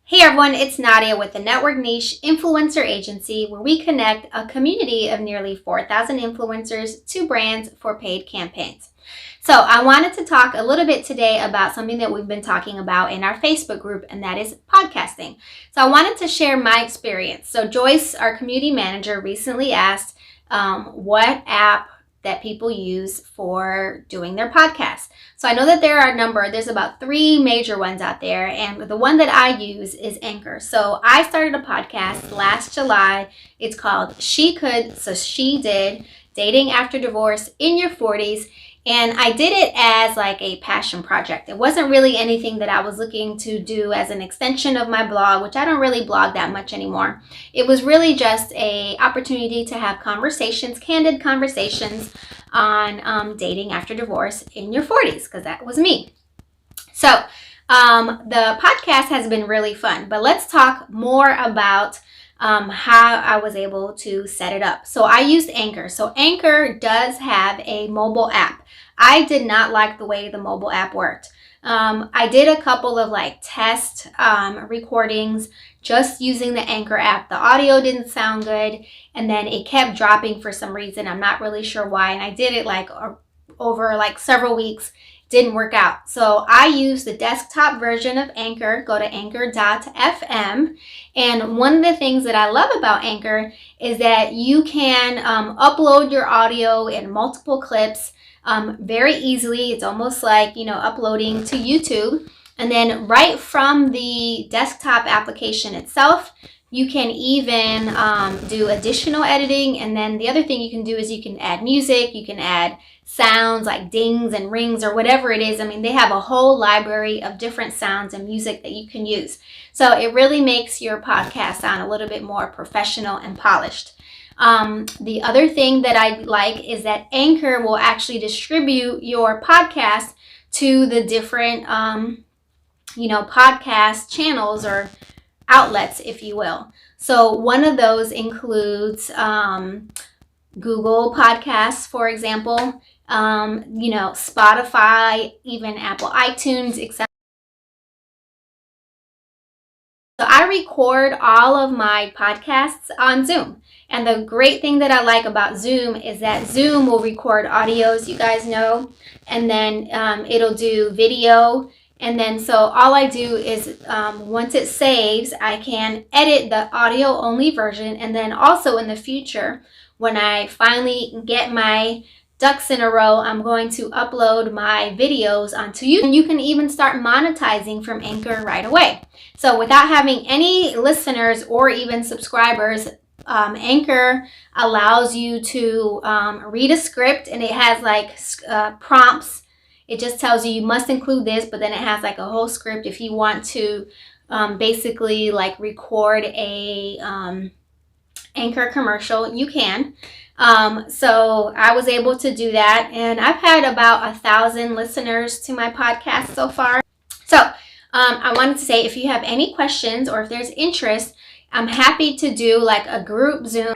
Hey everyone, it's Nadia with the Network Niche Influencer Agency, where we connect a community of nearly 4,000 influencers to brands for paid campaigns. So I wanted to talk a little bit today about something that we've been talking about in our Facebook group, and that is podcasting. So I wanted to share my experience. So Joyce, our community manager, recently asked what app that people use for doing their podcasts. So I know that there are there's about 3 major ones out there, and the one that I use is Anchor. So I started a podcast last July. It's called She Could, so She Did, Dating After Divorce in Your 40s. And I did it as like a passion project. It wasn't really anything that I was looking to do as an extension of my blog, which I don't really blog that much anymore. It was really just an opportunity to have conversations, candid conversations on dating after divorce in your 40s, because that was me. So the podcast has been really fun, but let's talk more about how I was able to set it up. So I used Anchor. So Anchor does have a mobile app. I did not like the way the mobile app worked. I did a couple of test recordings just using the Anchor app. The audio didn't sound good, and then it kept dropping for some reason. I'm not really sure why, and I did it over several weeks. Didn't work out. So I use the desktop version of Anchor. Go to anchor.fm. And one of the things that I love about Anchor is that you can upload your audio in multiple clips very easily. It's almost like, uploading to YouTube. And then right from the desktop application itself, you can even do additional editing. And then the other thing you can do is you can add music, you can add sounds like dings and rings or whatever it is. I mean, they have a whole library of different sounds and music that you can use. So it really makes your podcast sound a little bit more professional and polished. The other thing that I like is that Anchor will actually distribute your podcast to the different, podcast channels or outlets, if you will. So one of those includes Google Podcasts, for example, Spotify, even Apple iTunes, etc. So I record all of my podcasts on Zoom. And the great thing that I like about Zoom is that Zoom will record audios, you guys know, and then it'll do video. And then so all I do is once it saves, I can edit the audio only version. And then also in the future, when I finally get my ducks in a row, I'm going to upload my videos onto YouTube. And you can even start monetizing from Anchor right away. So without having any listeners or even subscribers, Anchor allows you to read a script, and it has prompts. It just tells you must include this, but then it has a whole script if you want to basically record a Anchor commercial, you can. So I was able to do that, and I've had about 1,000 listeners to my podcast so far. So I wanted to say, if you have any questions or if there's interest, I'm happy to do a group Zoom.